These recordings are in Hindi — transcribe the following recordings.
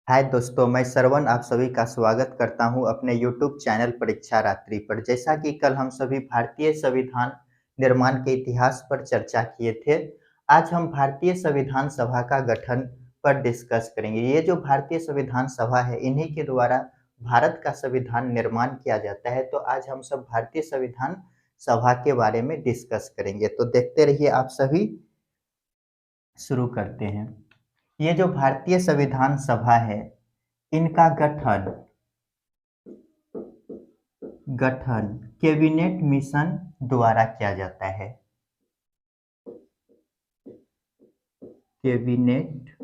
हाय दोस्तों, मैं श्रवण आप सभी का स्वागत करता हूं अपने यूट्यूब चैनल परीक्षा रात्रि पर। जैसा कि कल हम सभी भारतीय संविधान निर्माण के इतिहास पर चर्चा किए थे, आज हम भारतीय संविधान सभा का गठन पर डिस्कस करेंगे। ये जो भारतीय संविधान सभा है, इन्हीं के द्वारा भारत का संविधान निर्माण किया जाता है। तो आज हम सब भारतीय संविधान सभा के बारे में डिस्कस करेंगे। तो देखते रहिए आप सभी, शुरू करते हैं। ये जो भारतीय संविधान सभा है, इनका गठन गठन कैबिनेट मिशन द्वारा किया जाता है। कैबिनेट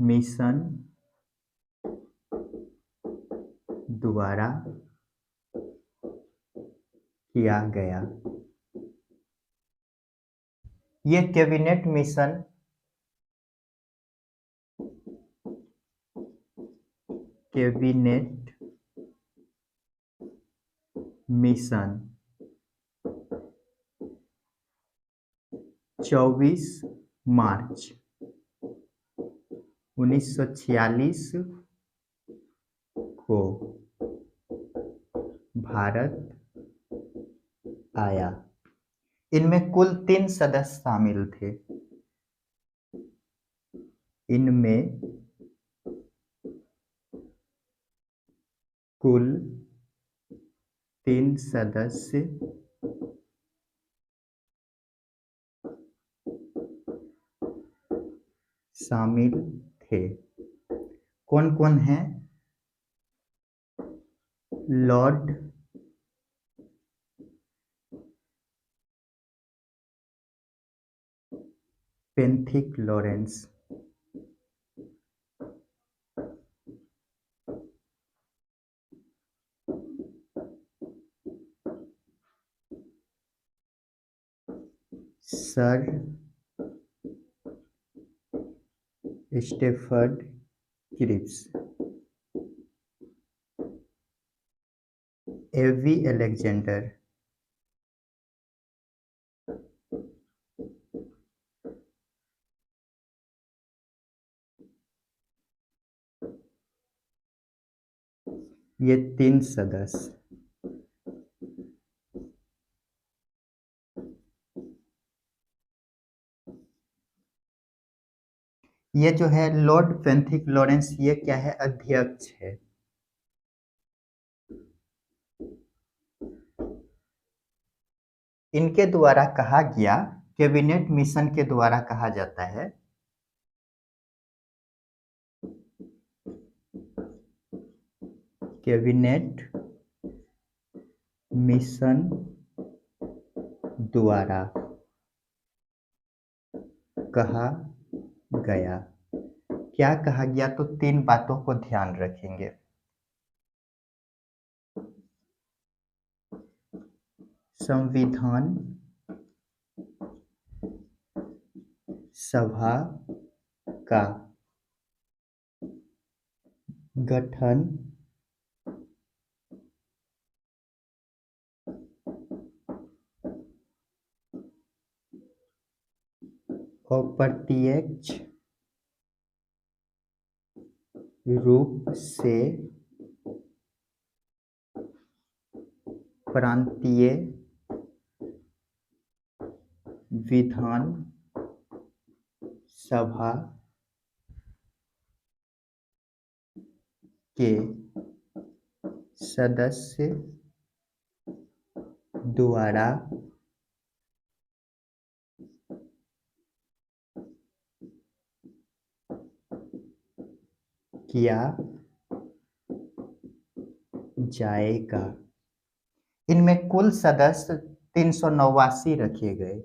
मिशन द्वारा किया गया। ये कैबिनेट मिशन कैबिनेट मिशन 24 मार्च 1946 को भारत आया। इनमें कुल 3 सदस्य शामिल थे। इनमें कुल 3 सदस्य शामिल थे। कौन कौन हैं? Lord Pethick Lawrence, sir Stafford Cripps, A V Alexander, ये 3 सदस्य। ये जो है लॉर्ड पेंथिक लॉरेंस, ये क्या है? अध्यक्ष है। इनके द्वारा कहा गया, कैबिनेट मिशन के द्वारा कहा जाता है, कैबिनेट मिशन द्वारा कहा गया। क्या कहा गया? तो 3 बातों को ध्यान रखेंगे। संविधान सभा का गठन अप्रत्यक्ष रूप से प्रांतीय विधान सभा के सदस्य द्वारा किया जाएगा। इनमें कुल सदस्य 389 रखे गए।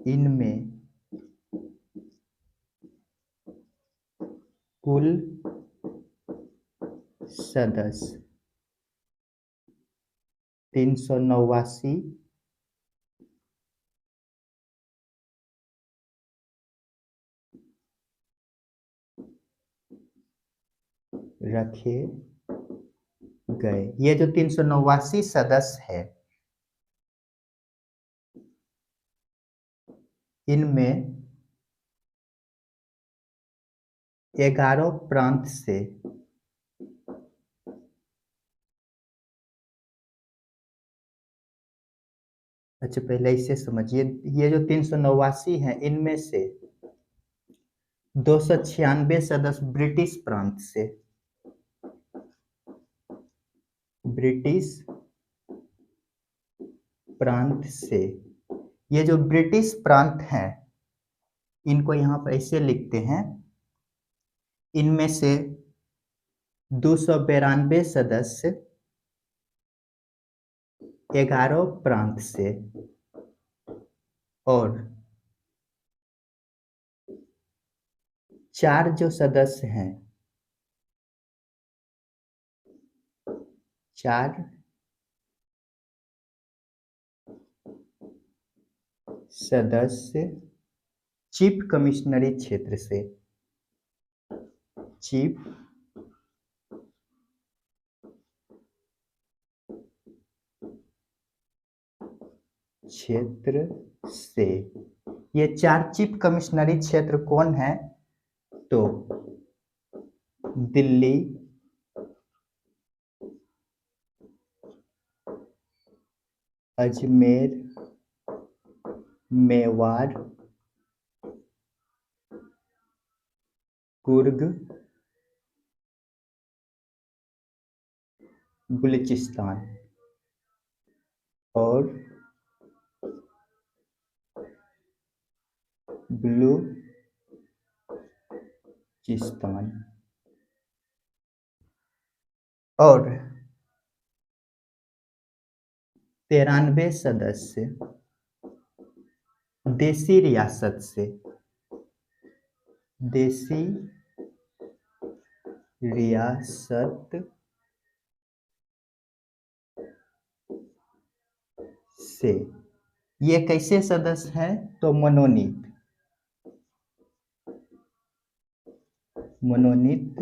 इनमें कुल सदस्य 389 रखे गए। ये जो 389 सदस्य है, इनमें 11 प्रांत से अच्छा पहले इसे समझिए। ये जो 389 हैं इनमें से 296 सदस्य ब्रिटिश प्रांत से, ब्रिटिश प्रांत से। ये जो ब्रिटिश प्रांत हैं इनको यहाँ पर ऐसे लिखते हैं, इनमें से 292 सदस्य 11 प्रांत से और 4 जो सदस्य हैं, 4 सदस्य चीफ कमिश्नरी क्षेत्र से, चीफ क्षेत्र से। ये 4 चीफ कमिश्नरी क्षेत्र कौन है? तो दिल्ली, अजमेर, मेवाड़, कुर्ग, बलूचिस्तान और बलूचिस्तान। और 93 सदस्य देसी रियासत से, देसी रियासत से। ये कैसे सदस्य हैं? तो मनोनीत, मनोनीत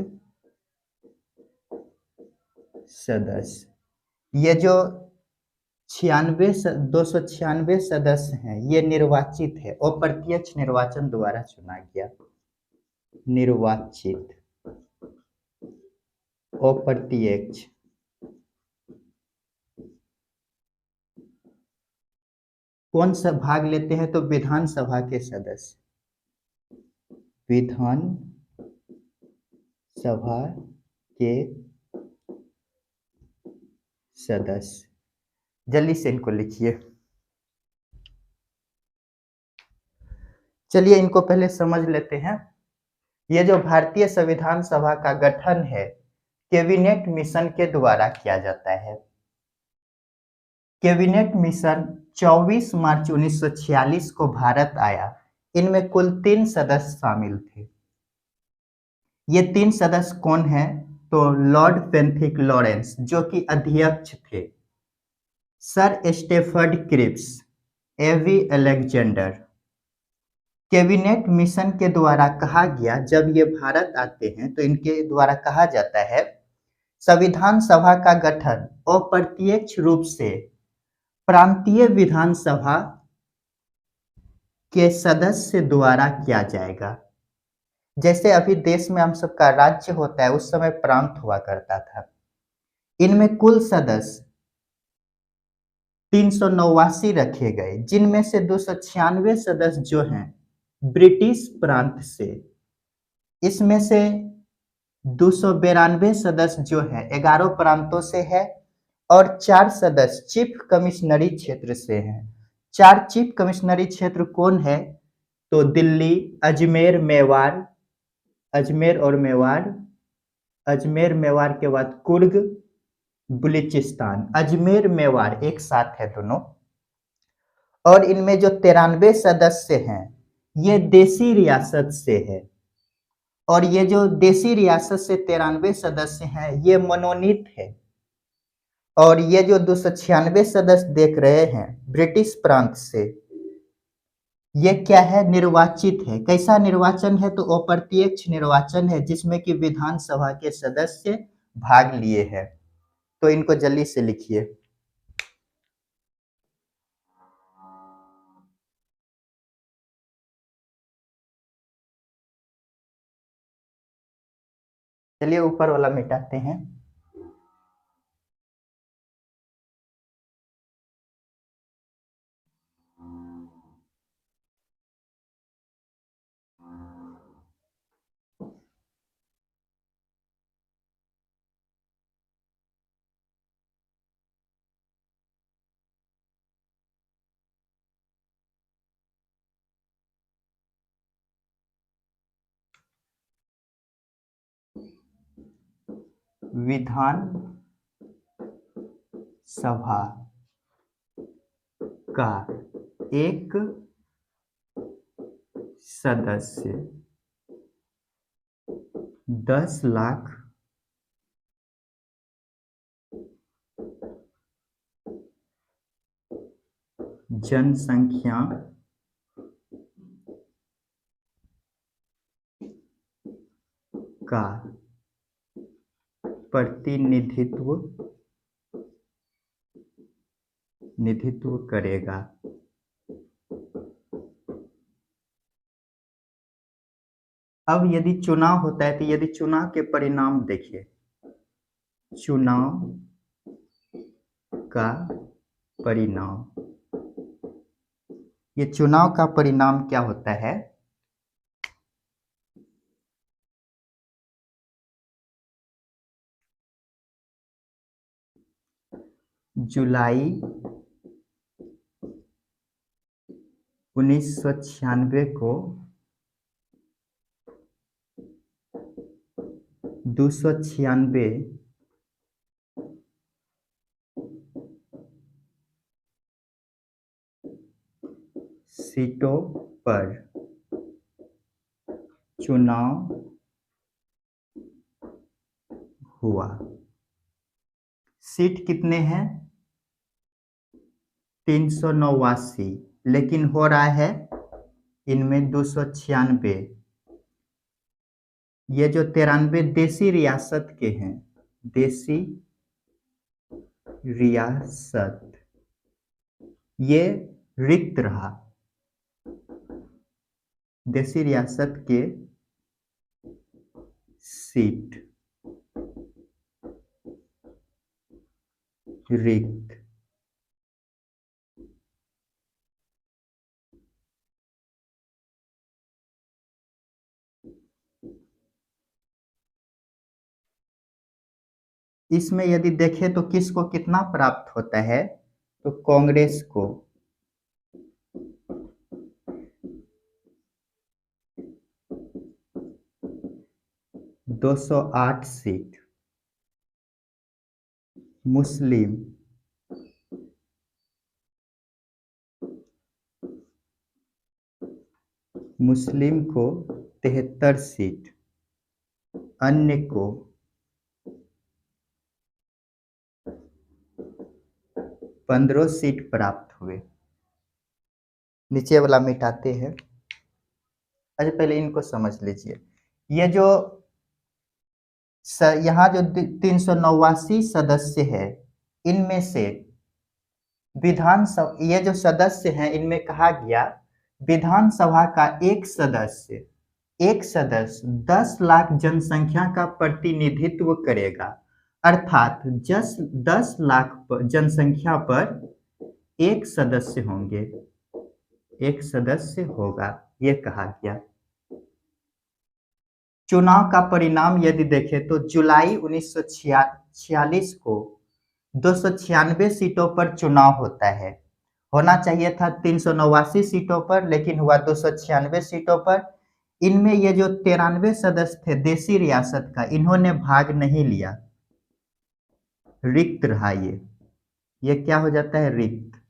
सदस्य। ये जो 296 सदस्य हैं ये निर्वाचित है, अप्रत्यक्ष निर्वाचन द्वारा चुना गया, निर्वाचित, अप्रत्यक्ष। कौन सा भाग लेते हैं? तो विधानसभा के सदस्य, विधान सभा के सदस्य। जल्दी से इनको लिखिए। चलिए इनको पहले समझ लेते हैं। ये जो भारतीय संविधान सभा का गठन है कैबिनेट मिशन के द्वारा किया जाता है। कैबिनेट मिशन 24 मार्च 1946 को भारत आया। इनमें कुल 3 सदस्य शामिल थे। ये 3 सदस्य कौन हैं? तो लॉर्ड पेंथिक लॉरेंस जो कि अध्यक्ष थे, sir Stafford Cripps, A V Alexander. Cabinet mission के द्वारा कहा गया, जब ये भारत आते हैं तो इनके द्वारा कहा जाता है संविधान सभा का गठन अप्रत्यक्ष रूप से प्रांतीय विधानसभा के सदस्य द्वारा किया जाएगा। जैसे अभी देश में हम सबका राज्य होता है उस समय प्रांत हुआ करता था। इनमें कुल सदस्य 389 रखे गए, जिनमें से 296 सदस्य जो हैं ब्रिटिश प्रांत से। इसमें से 292 सदस्य जो है 11 प्रांतों से है और 4 सदस्य चीफ कमिश्नरी क्षेत्र से हैं। 4 चीफ कमिश्नरी क्षेत्र कौन है? तो दिल्ली, अजमेर, मेवाड़, अजमेर और मेवाड़, अजमेर मेवाड़ के बाद कुर्ग, बलूचिस्तान। अजमेर मेवाड़ एक साथ है दोनों। और इनमें जो 93 सदस्य हैं ये देसी रियासत से है। और ये जो देसी रियासत से 93 सदस्य हैं ये मनोनीत है। और ये जो 296 सदस्य देख रहे हैं ब्रिटिश प्रांत से, ये क्या है? निर्वाचित है। कैसा निर्वाचन है? तो अप्रत्यक्ष निर्वाचन है जिसमें कि विधानसभा के सदस्य भाग लिए हैं। तो इनको जल्दी से लिखिए। चलिए ऊपर वाला मिटाते हैं। विधान सभा का एक सदस्य 10 लाख जनसंख्या का प्रतिनिधित्व करेगा। अब यदि चुनाव होता है तो यदि चुनाव के परिणाम देखिए, चुनाव का परिणाम, ये चुनाव का परिणाम क्या होता है? जुलाई 1996 को 296 सीटों पर चुनाव हुआ। सीट कितने हैं? 389, लेकिन हो रहा है इनमें 296। ये जो 93 देसी रियासत के हैं, देसी रियासत, ये रिक्त रहा। देसी रियासत के सीट रिक्त। इसमें यदि देखें तो किसको कितना प्राप्त होता है, तो कांग्रेस को 208 सीट, मुस्लिम को 73 सीट, अन्य को 15 सीट प्राप्त हुए। नीचे वाला मिटाते हैं। अच्छा पहले इनको समझ लीजिए। ये जो यहाँ जो 389 सदस्य है, इनमें से विधानसभा, ये जो सदस्य हैं इनमें कहा गया विधानसभा का एक सदस्य 10 लाख जनसंख्या का प्रतिनिधित्व करेगा। अर्थात 10 लाख जनसंख्या पर एक सदस्य होंगे, एक सदस्य होगा, ये कहा गया। चुनाव का परिणाम यदि देखें तो जुलाई 1946 को 296 सीटों पर चुनाव होता है। होना चाहिए था 389 सीटों पर, लेकिन हुआ 296 सीटों पर। इनमें ये जो 93 सदस्य थे देसी रियासत का, इन्होंने भाग नहीं लिया, रिक्त रहा। ये क्या हो जाता है? रिक्त।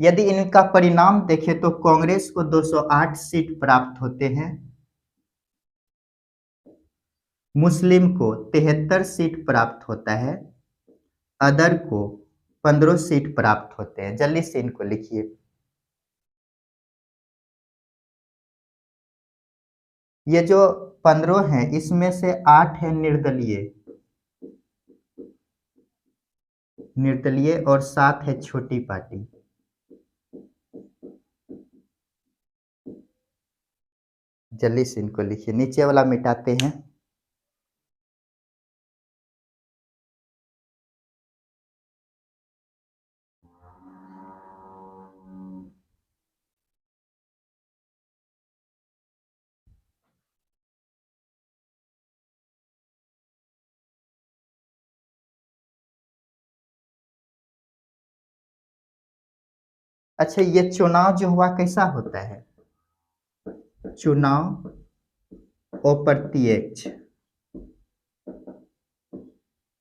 यदि इनका परिणाम देखें तो कांग्रेस को 208 सीट प्राप्त होते हैं, मुस्लिम को 73 सीट प्राप्त होता है, अदर को 15 सीट प्राप्त होते हैं। जल्दी से इनको लिखिए। ये जो 15 हैं इसमें से 8 है निर्दलीय और 7 है छोटी पार्टी। जल्दी से इनको लिखिए। नीचे वाला मिटाते हैं। अच्छा, ये चुनाव जो हुआ कैसा होता है? चुनाव अप्रत्यक्ष,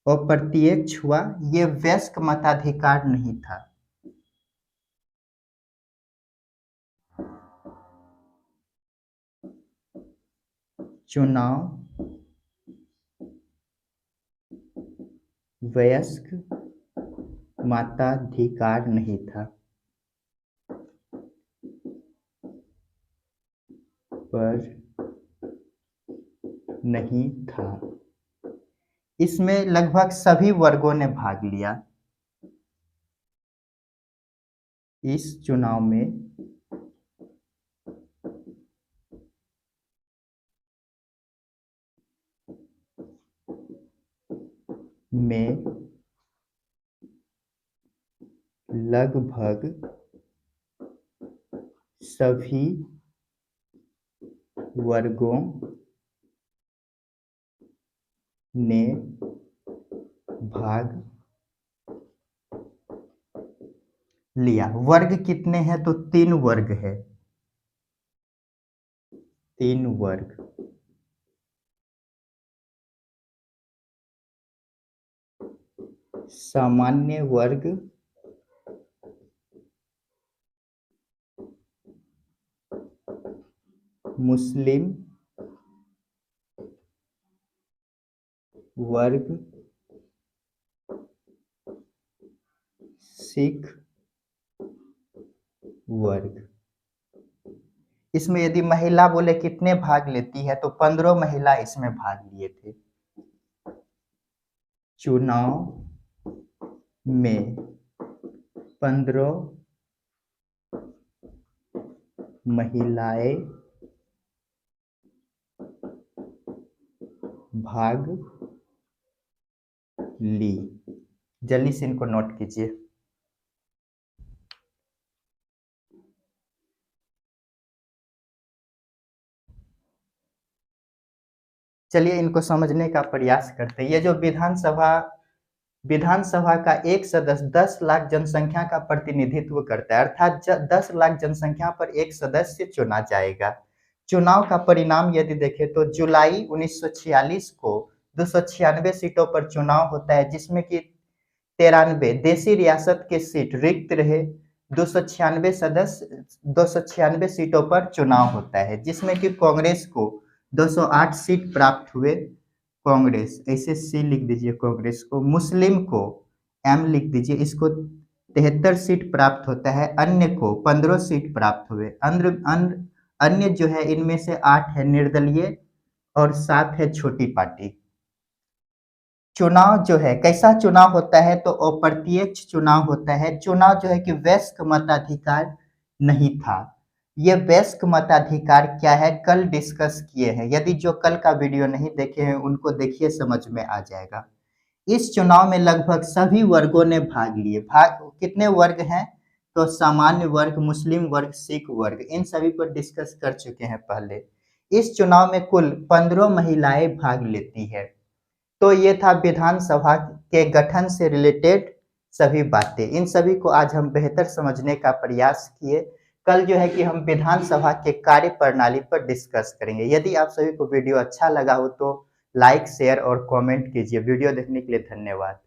अप्रत्यक्ष हुआ, ये वयस्क मताधिकार नहीं था। चुनाव वयस्क मताधिकार नहीं था, पर नहीं था। इसमें लगभग सभी वर्गों ने भाग लिया। इस चुनाव में लगभग सभी वर्गों ने भाग लिया। वर्ग कितने हैं? तो 3 वर्ग है। 3 वर्ग। सामान्य वर्ग, मुस्लिम वर्ग, सिख वर्ग। इसमें यदि महिला बोले कितने भाग लेती है, तो 15 महिला इसमें भाग लिए थे। चुनाव में 15 महिलाएं भाग ली। जल्दी से इनको नोट कीजिए। चलिए इनको समझने का प्रयास करते हैं। ये जो विधानसभा का एक सदस्य 10 लाख जनसंख्या का प्रतिनिधित्व करता है, अर्थात 10 लाख जनसंख्या पर एक सदस्य चुना जाएगा। चुनाव का परिणाम यदि देखें तो जुलाई 1946 को 296 सीटों पर चुनाव होता है, जिसमें कि 93 देशी रियासत के सीट रिक्त रहे। 296 सीटों पर चुनाव होता है, जिसमें कि कांग्रेस को 208 सीट प्राप्त हुए। कांग्रेस, ऐसे सी लिख दीजिए कांग्रेस को। मुस्लिम को एम लिख दीजिए, इसको 73 सीट प्राप्त होता है। अन्य को 15 सीट प्राप्त हुए। अन्य जो है इनमें से 8 है निर्दलीय और 7 है छोटी पार्टी। चुनाव जो है कैसा चुनाव होता है? तो अप्रत्यक्ष चुनाव होता है। चुनाव जो है कि वयस्क मताधिकार नहीं था। ये वयस्क मताधिकार क्या है, कल डिस्कस किए हैं। यदि जो कल का वीडियो नहीं देखे हैं उनको देखिए, समझ में आ जाएगा। इस चुनाव में लगभग सभी वर्गों ने भाग लिए। भाग कितने वर्ग हैं? तो सामान्य वर्ग, मुस्लिम वर्ग, सिख वर्ग, इन सभी पर डिस्कस कर चुके हैं पहले। इस चुनाव में कुल 15 महिलाएं भाग लेती है। तो ये था विधानसभा के गठन से रिलेटेड सभी बातें। इन सभी को आज हम बेहतर समझने का प्रयास किए। कल जो है कि हम विधानसभा के कार्य प्रणाली पर डिस्कस करेंगे। यदि आप सभी को वीडियो अच्छा लगा हो तो लाइक, शेयर और कमेंट कीजिए। वीडियो देखने के लिए धन्यवाद।